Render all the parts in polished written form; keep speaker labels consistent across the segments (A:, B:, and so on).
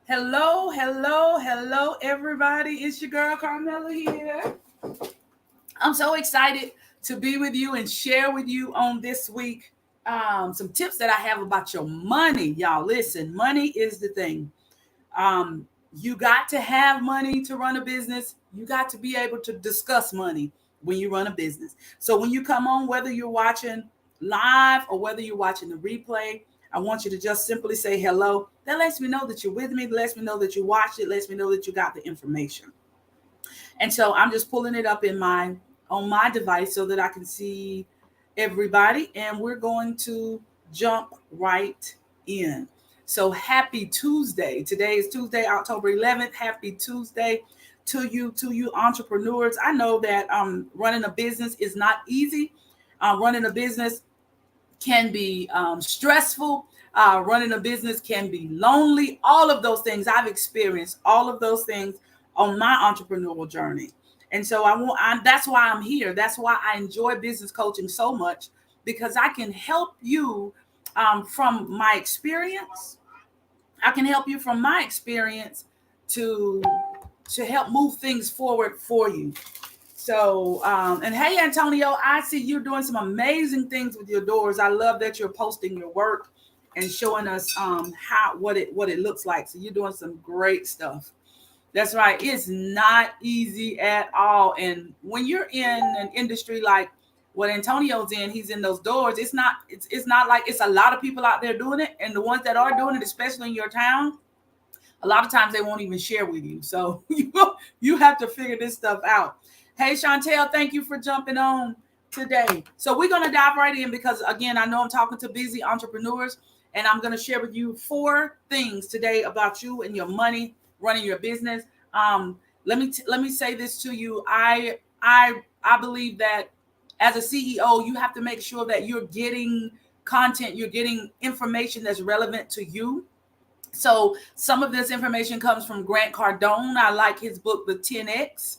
A: Hello, hello, hello, everybody. It's your girl Carmela here. I'm so excited to be with you and share with you on this week some tips that I have about your money. Y'all, listen, money is the thing. You got to have money to run a business. You got to be able to discuss money when you run a business. So when you come on, whether you're watching live or whether you're watching the replay, I want you to just simply say hello. That lets me know that you're with me. That lets me know that you watched it. Lets me know that you got the information. And so I'm just pulling it up in my on my device so that I can see everybody. And we're going to jump right in. So happy Tuesday. Today is Tuesday, October 11th. Happy Tuesday to you entrepreneurs. I know that running a business is not easy. Running a business can be stressful. Running a business can be lonely. All of those things I've experienced. All of those things on my entrepreneurial journey. And so that's why I'm here. That's why I enjoy business coaching so much because I can help you from my experience. I can help you from my experience to help move things forward for you. So, and hey, Antonio, I see you're doing some amazing things with your doors. I love that you're posting your work and showing us how what it looks like. So you're doing some great stuff. That's right. It's not easy at all. And when you're in an industry like what Antonio's in, he's in those doors. It's not like it's a lot of people out there doing it, and the ones that are doing it, especially in your town, a lot of times they won't even share with you. So you have to figure this stuff out. Hey, Chantel, thank you for jumping on today. So we're going to dive right in because, again, I know I'm talking to busy entrepreneurs, and I'm going to share with you 4 things today about you and your money running your business. Let me say this to you. I believe that as a CEO, you have to make sure that you're getting content, you're getting information that's relevant to you. So some of this information comes from Grant Cardone. I like his book, The 10X.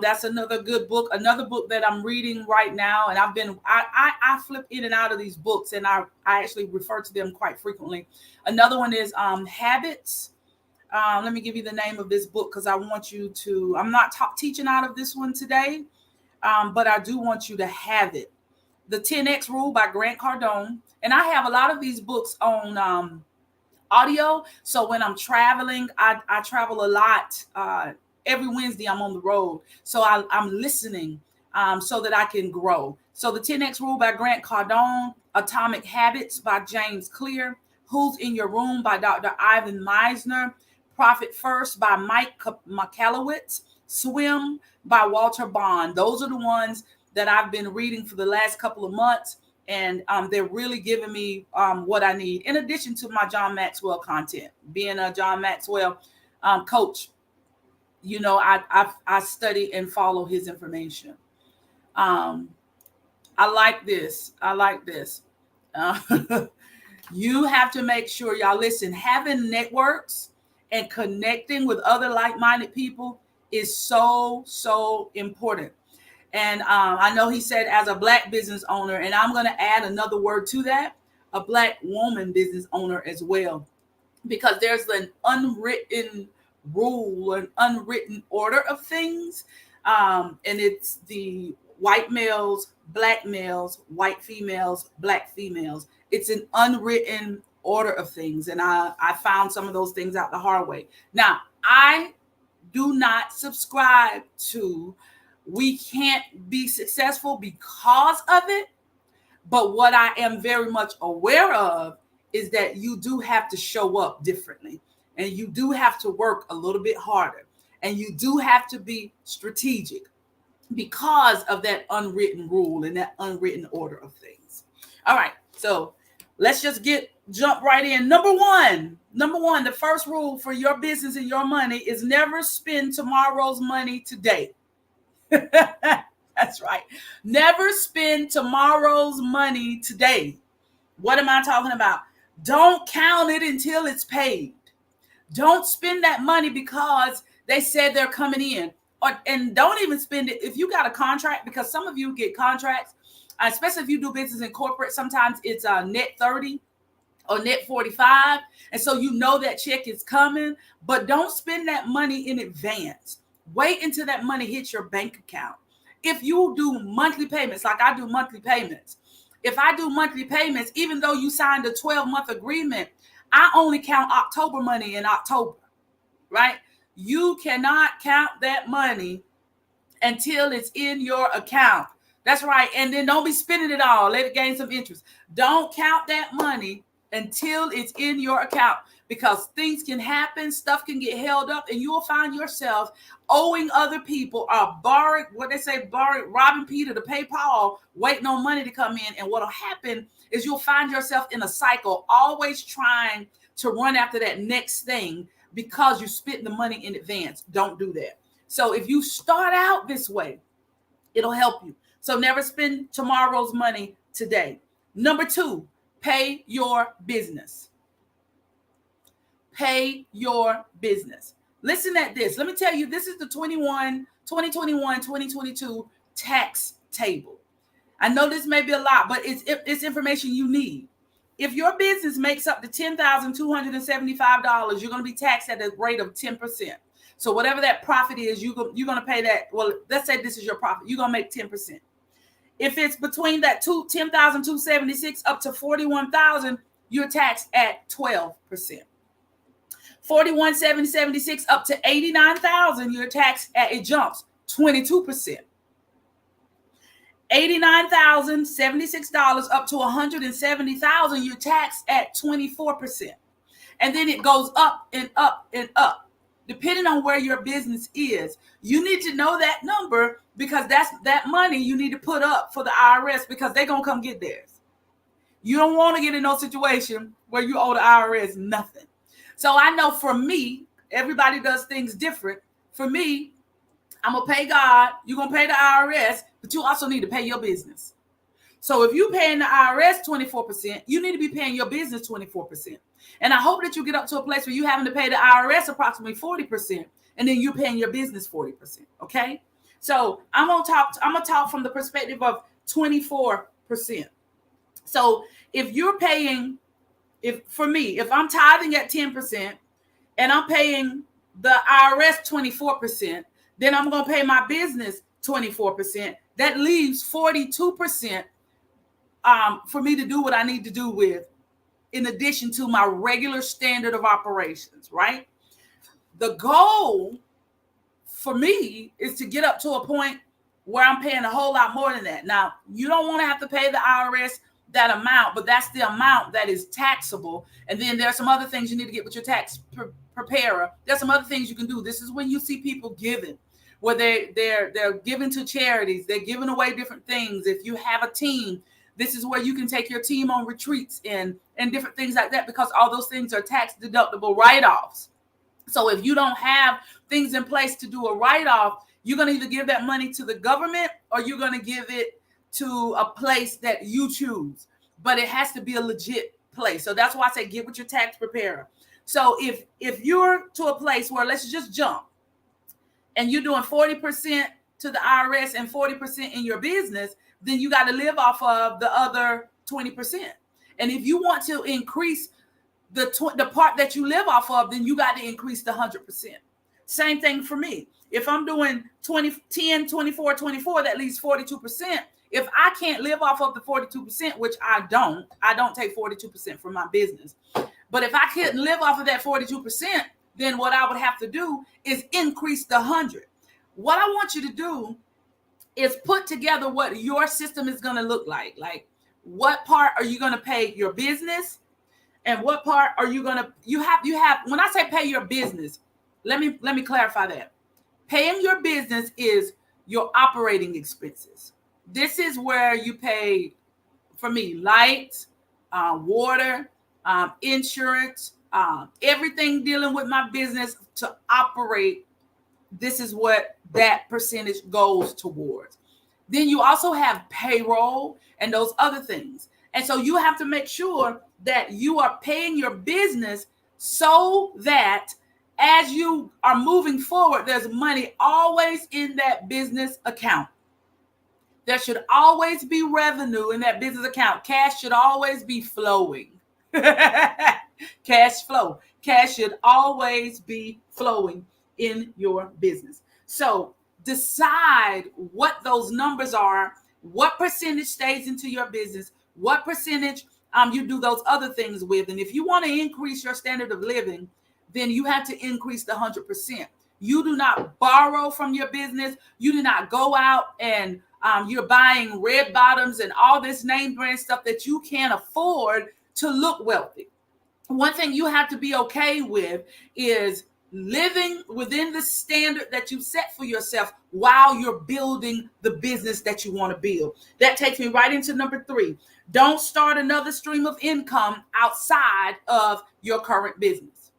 A: That's another good book. Another book that I'm reading right now, and I flip in and out of these books, and I actually refer to them quite frequently. Another one is Habits. Let me give you the name of this book because I want you to. I'm not teaching out of this one today, but I do want you to have it. The 10X Rule by Grant Cardone, and I have a lot of these books on audio. So when I'm traveling, I travel a lot. Every Wednesday, I'm on the road. So I'm listening so that I can grow. So the 10X Rule by Grant Cardone, Atomic Habits by James Clear, Who's in Your Room by Dr. Ivan Misner, Profit First by Mike Michalowicz, Swim by Walter Bond. Those are the ones that I've been reading for the last couple of months, and they're really giving me what I need. In addition to my John Maxwell content, being a John Maxwell coach, I study and follow his information. Um, I like this. I like this. Uh, you have to make sure, y'all listen. Having networks and connecting with other like-minded people is so important. And I know he said as a Black business owner, and I'm going to add another word to that, a Black woman business owner as well, because there's an unwritten rule, an unwritten order of things. And it's the white males, Black males, white females, Black females. It's an unwritten order of things. And I found some of those things out the hard way. Now, I do not subscribe to we can't be successful because of it. But what I am very much aware of is that you do have to show up differently, and you do have to work a little bit harder, and you do have to be strategic because of that unwritten rule and that unwritten order of things. All right. So let's just jump right in. Number one, the first rule for your business and your money is never spend tomorrow's money today. That's right. Never spend tomorrow's money today. What am I talking about? Don't count it until it's paid. Don't spend that money because they said they're coming in. And don't even spend it if you got a contract, because some of you get contracts, especially if you do business in corporate. Sometimes it's net 30 or net 45. And so you know that check is coming, but don't spend that money in advance. Wait until that money hits your bank account. If you do monthly payments, like I do monthly payments, if I do monthly payments, even though you signed a 12-month agreement, I only count October money in October, right? You cannot count that money until it's in your account. That's right. And then don't be spending it all. Let it gain some interest. Don't count that money until it's in your account, because things can happen, stuff can get held up, and you will find yourself owing other people, or robbing Peter to pay Paul, waiting on money to come in. And what'll happen is you'll find yourself in a cycle, always trying to run after that next thing because you spent the money in advance. Don't do that. So if you start out this way, it'll help you. So never spend tomorrow's money today. Number 2, pay your business. Pay your business. Listen at this. Let me tell you, this is the 2021-2022 tax table. I know this may be a lot, but it's information you need. If your business makes up to $10,275, you're going to be taxed at a rate of 10%. So whatever that profit is, you're going to pay that. Well, let's say this is your profit. You're going to make 10%. If it's between that $10,276 up to $41,000, you're taxed at 12%. $41,776 up to $89,000, you're taxed at, it jumps 22%. $89,076 up to $170,000, you're taxed at 24%. And then it goes up and up and up. Depending on where your business is, you need to know that number, because that's that money you need to put up for the IRS, because they're going to come get theirs. You don't want to get in no situation where you owe the IRS nothing. So I know for me, everybody does things different. For me, I'm going to pay God, you're going to pay the IRS, but you also need to pay your business. So if you're paying the IRS 24%, you need to be paying your business 24%. And I hope that you get up to a place where you're having to pay the IRS approximately 40%, and then you're paying your business 40%. Okay. So I'm gonna talk from the perspective of 24%. So if you're paying, if I'm tithing at 10% and I'm paying the IRS 24%, then I'm gonna pay my business 24%. That leaves 42% for me to do what I need to do with, in addition to my regular standard of operations, right? The goal for me is to get up to a point where I'm paying a whole lot more than that. Now, you don't want to have to pay the IRS that amount, but that's the amount that is taxable. And then there's some other things you need to get with your tax preparer. There's some other things you can do. This is when you see people giving, where they're giving to charities. They're giving away different things. If you have a team, this is where you can take your team on retreats and different things like that, because all those things are tax deductible write-offs. So if you don't have things in place to do a write-off, you're going to either give that money to the government or you're going to give it to a place that you choose. But it has to be a legit place. So that's why I say get with your tax preparer. So if you're to a place where, let's just jump, and you're doing 40% to the IRS and 40% in your business, then you got to live off of the other 20%. And if you want to increase the part that you live off of, then you got to increase the 100%. Same thing for me. If I'm doing 10, 24, 24, that leaves 42%. If I can't live off of the 42%, which I don't take 42% from my business. But if I couldn't live off of that 42%, then what I would have to do is increase the 100. What I want you to do is put together what your system is going to look like. Like, what part are you going to pay your business, and what part are you going to, you have, when I say pay your business, let me clarify that. Paying your business is your operating expenses. This is where you pay, for me, light, water, insurance, everything dealing with my business to operate. This is what that percentage goes towards. Then you also have payroll and those other things. And so you have to make sure that you are paying your business so that as you are moving forward, there's money always in that business account. There should always be revenue in that business account. Cash should always be flowing. Cash flow. Cash should always be flowing in your business. So decide what those numbers are, what percentage stays into your business, what percentage you do those other things with. And if you want to increase your standard of living, then you have to increase the 100%. You do not borrow from your business. You do not go out and you're buying red bottoms and all this name brand stuff that you can't afford to look wealthy. One thing you have to be okay with is living within the standard that you set for yourself while you're building the business that you want to build. That takes me right into number 3. Don't start another stream of income outside of your current business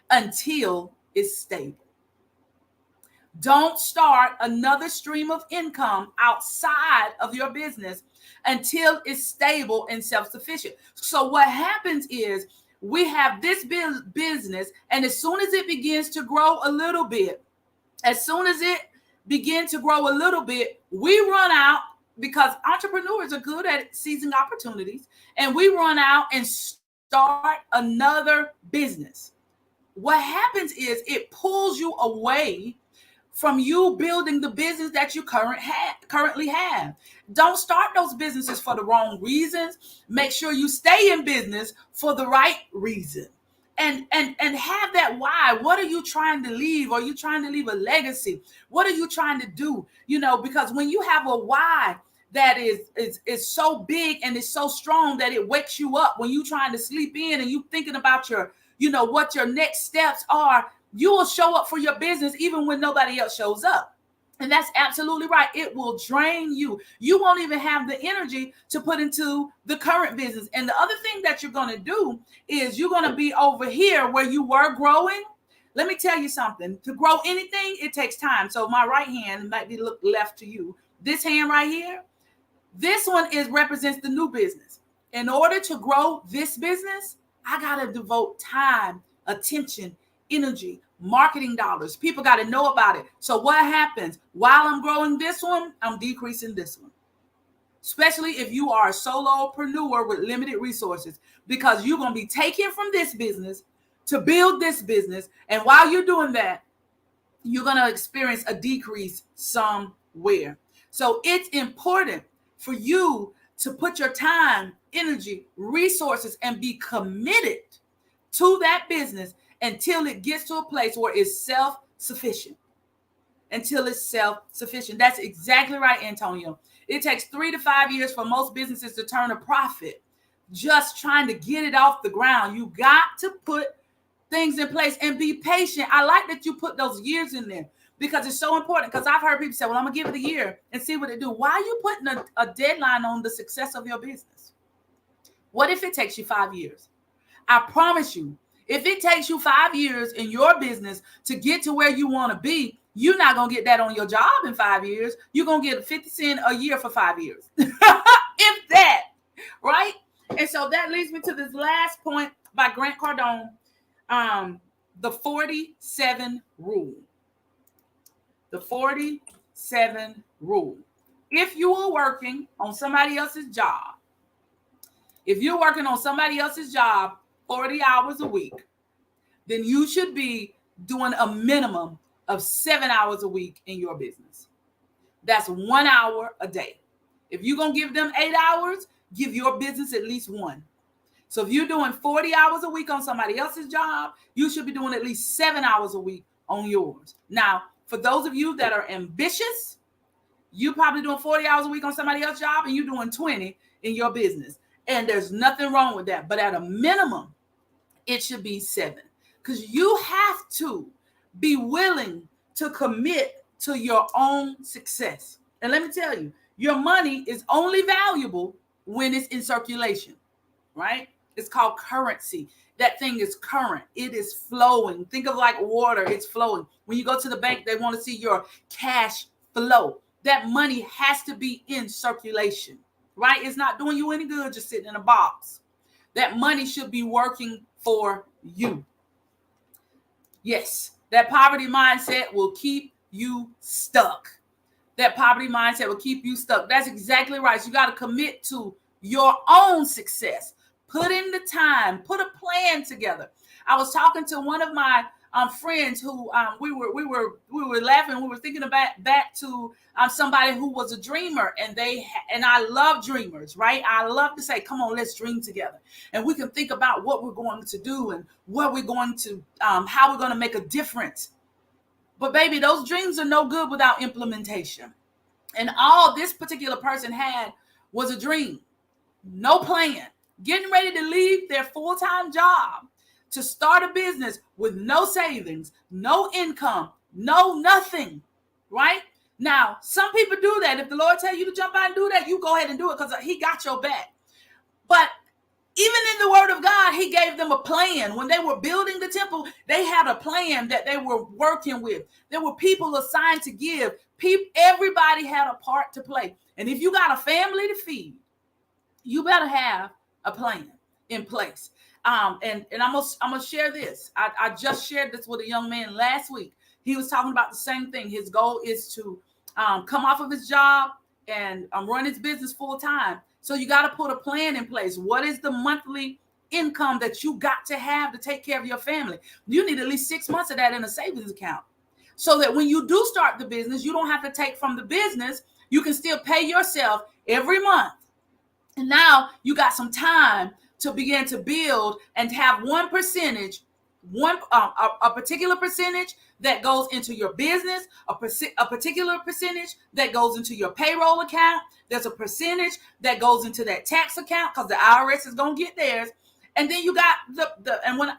A: until it's stable. Don't start another stream of income outside of your business until it's stable and self-sufficient. So what happens is we have this business, and as soon as it begins to grow a little bit, we run out, because entrepreneurs are good at seizing opportunities, and we run out and start another business. What happens is it pulls you away from you building the business that you currently have. Don't start those businesses for the wrong reasons. Make sure you stay in business for the right reason. And have that why. What are you trying to leave? Are you trying to leave a legacy? What are you trying to do? Because when you have a why that is so big and is so strong that it wakes you up when you're trying to sleep in and you thinking about what your next steps are, you will show up for your business even when nobody else shows up. And that's absolutely right. It will drain you. You won't even have the energy to put into the current business. And the other thing that you're going to do is you're going to be over here where you were growing. Let me tell you something. To grow anything, it takes time. So my right hand might be left to you. This hand right here, this one represents the new business. In order to grow this business, I got to devote time, attention, energy, marketing dollars. People got to know about it. So what happens? While I'm growing this one, I'm decreasing this one. Especially if you are a solopreneur with limited resources, because you're going to be taking from this business to build this business. And while you're doing that, you're going to experience a decrease somewhere. So it's important for you to put your time, energy, resources, and be committed to that business until it gets to a place where it's self-sufficient. That's exactly right, Antonio. It takes 3 to 5 years for most businesses to turn a profit. Just trying to get it off the ground. You got to put things in place and be patient. I like that you put those years in there because it's so important. Because I've heard people say, well, I'm going to give it a year and see what it do. Why are you putting a deadline on the success of your business? What if it takes you 5 years? I promise you, if it takes you 5 years in your business to get to where you want to be, you're not going to get that on your job in 5 years. You're going to get 50 cents a year for 5 years. If that, right? And so that leads me to this last point by Grant Cardone, the 47 rule. The 47 rule. If you are working on somebody else's job, 40 hours a week, then you should be doing a minimum of 7 hours a week in your business. That's 1 hour a day. If you're going to give them 8 hours, give your business at least 1. So if you're doing 40 hours a week on somebody else's job, you should be doing at least 7 hours a week on yours. Now, for those of you that are ambitious, you're probably doing 40 hours a week on somebody else's job and you're doing 20 in your business. And there's nothing wrong with that. But at a minimum, it should be 7. Because you have to be willing to commit to your own success. And let me tell you, your money is only valuable when it's in circulation, right? It's called currency. That thing is current. It is flowing. Think of like water. It's flowing. When you go to the bank, they want to see your cash flow. That money has to be in circulation, right? It's not doing you any good just sitting in a box. That money should be working for you. Yes, that poverty mindset will keep you stuck. That's exactly right. So you got to commit to your own success. Put in the time, put a plan together. I was talking to one of my friends who we were laughing. We were thinking about back to somebody who was a dreamer, and I love dreamers, right? I love to say, come on, let's dream together, and we can think about what we're going to do and what we're going to, how we're going to make a difference. But baby, those dreams are no good without implementation. And all this particular person had was a dream, no plan, getting ready to leave their full-time job to start a business with no savings, no income, no nothing, right? Now, some people do that. If the Lord tell you to jump out and do that, you go ahead and do it because he got your back. But even in the word of God, he gave them a plan. When they were building the temple, they had a plan that they were working with. There were people assigned to give. Everybody had a part to play. And if you got a family to feed, you better have a plan in place. And I'm gonna share this. I just shared this with a young man last week. He was talking about the same thing. His goal is to come off of his job and run his business full time. So you got to put a plan in place. What is the monthly income that you got to have to take care of your family? You need at least 6 months of that in a savings account, so that when you do start the business, you don't have to take from the business. You can still pay yourself every month. And now you got some time to begin to build and have a particular percentage that goes into your business, a particular percentage that goes into your payroll account. There's a percentage that goes into that tax account because the IRS is going to get theirs. And then you got and when,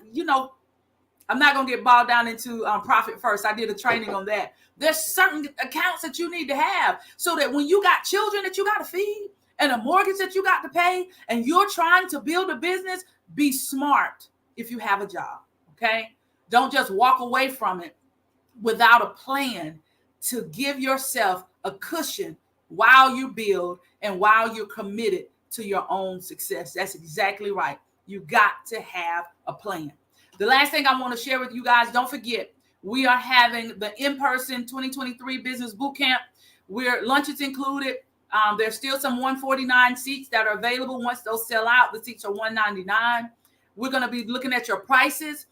A: I'm not going to get bogged down into Profit First. I did a training on that. There's certain accounts that you need to have so that when you got children that you got to feed and a mortgage that you got to pay and you're trying to build a business, be smart if you have a job, okay? Don't just walk away from it without a plan to give yourself a cushion while you build and while you're committed to your own success. That's exactly right. You got to have a plan. The last thing I want to share with you guys, don't forget, we are having the in-person 2023 Business Bootcamp. Lunch is included. There's still some 149 seats that are available. Once those sell out, the seats are $199. We're going to be looking at your prices.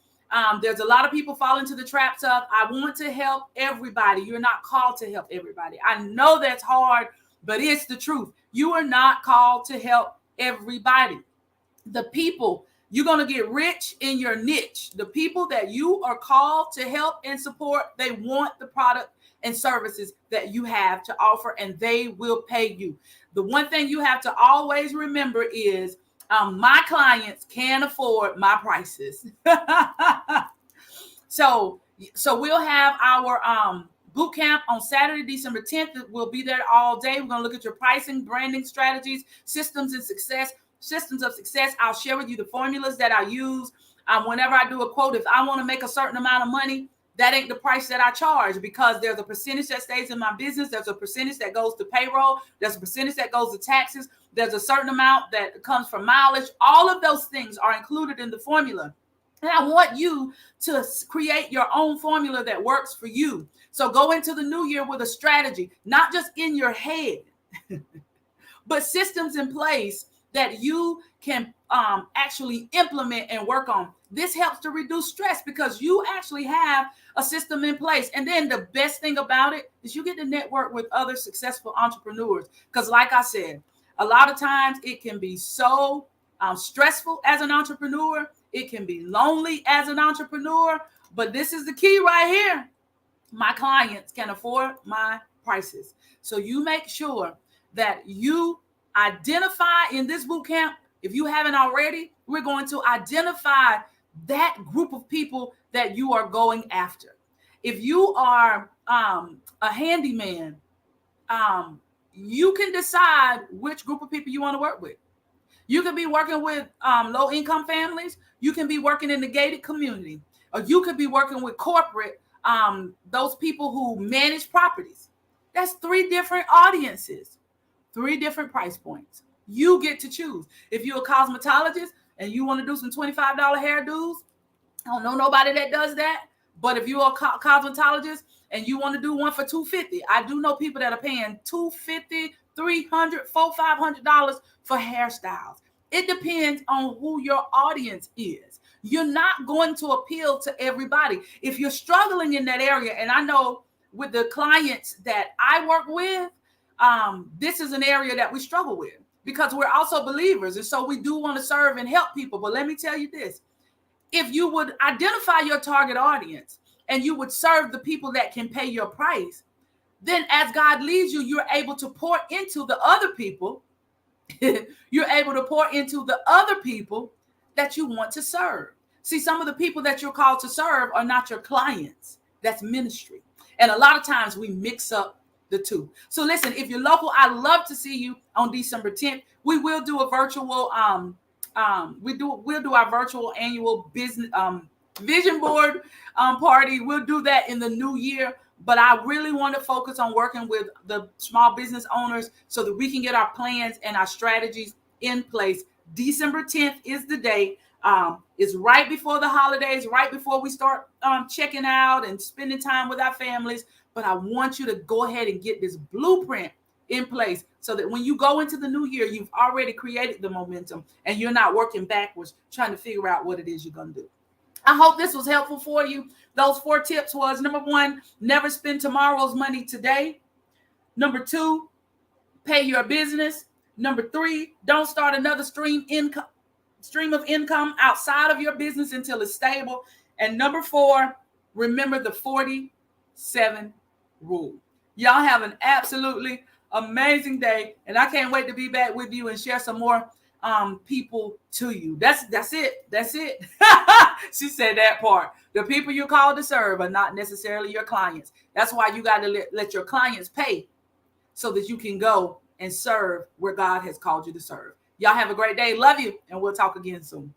A: There's a lot of people fall into the traps of, I want to help everybody. You're not called to help everybody. I know that's hard, but it's the truth. You are not called to help everybody. The people, you're going to get rich in your niche. The people that you are called to help and support, they want the product and services that you have to offer, and they will pay you. The one thing you have to always remember is my clients can't afford my prices. So we'll have our boot camp on Saturday, December 10th. We'll be there all day. We're going to look at your pricing, branding strategies, systems of success. I'll share with you the formulas that I use. Whenever I do a quote, if I want to make a certain amount of money, that ain't the price that I charge, because there's a percentage that stays in my business. There's a percentage that goes to payroll. There's a percentage that goes to taxes. There's a certain amount that comes from mileage. All of those things are included in the formula. And I want you to create your own formula that works for you. So go into the new year with a strategy, not just in your head, but systems in place that you can actually implement and work on. This helps to reduce stress because you actually have a system in place. And then the best thing about it is you get to network with other successful entrepreneurs. Because like I said, a lot of times it can be so stressful as an entrepreneur. It can be lonely as an entrepreneur. But this is the key right here. My clients can afford my prices. So you make sure that you identify in this boot camp. If you haven't already, we're going to identify that group of people that you are going after. If you are a handyman, you can decide which group of people you want to work with. You can be working with low-income families. You can be working in the gated community, or you could be working with corporate, those people who manage properties. That's 3 different audiences, 3 different price points. You get to choose. If you're a cosmetologist and you want to do some $25 hairdos, I don't know nobody that does that. But if you're a cosmetologist and you want to do one for $250, I do know people that are paying $250, $300, $400, $500 for hairstyles. It depends on who your audience is. You're not going to appeal to everybody. If you're struggling in that area, and I know with the clients that I work with, this is an area that we struggle with because we're also believers. And so we do want to serve and help people. But let me tell you this. If you would identify your target audience and you would serve the people that can pay your price, then as God leads you, you're able to pour into the other people. You're able to pour into the other people that you want to serve. See, some of the people that you're called to serve are not your clients. That's ministry. And a lot of times we mix up the two. So listen, if you're local, I'd love to see you on December 10th. We will do a virtual we'll do our virtual annual business vision board party. We'll do that in the new year. But I really want to focus on working with the small business owners so that we can get our plans and our strategies in place. December 10th is the day. It's right before the holidays, right before we start checking out and spending time with our families. But I want you to go ahead and get this blueprint in place so that when you go into the new year, you've already created the momentum and you're not working backwards trying to figure out what it is you're going to do. I hope this was helpful for you. Those 4 tips was, number 1, never spend tomorrow's money today. Number 2, pay your business. Number 3, don't start another stream of income outside of your business until it's stable. And number 4, remember the 47 rule. Y'all have an absolutely amazing day. And I can't wait to be back with you and share some more people to you. That's it. That's it. She said that part. The people you're called to serve are not necessarily your clients. That's why you got to let your clients pay so that you can go and serve where God has called you to serve. Y'all have a great day. Love you. And we'll talk again soon.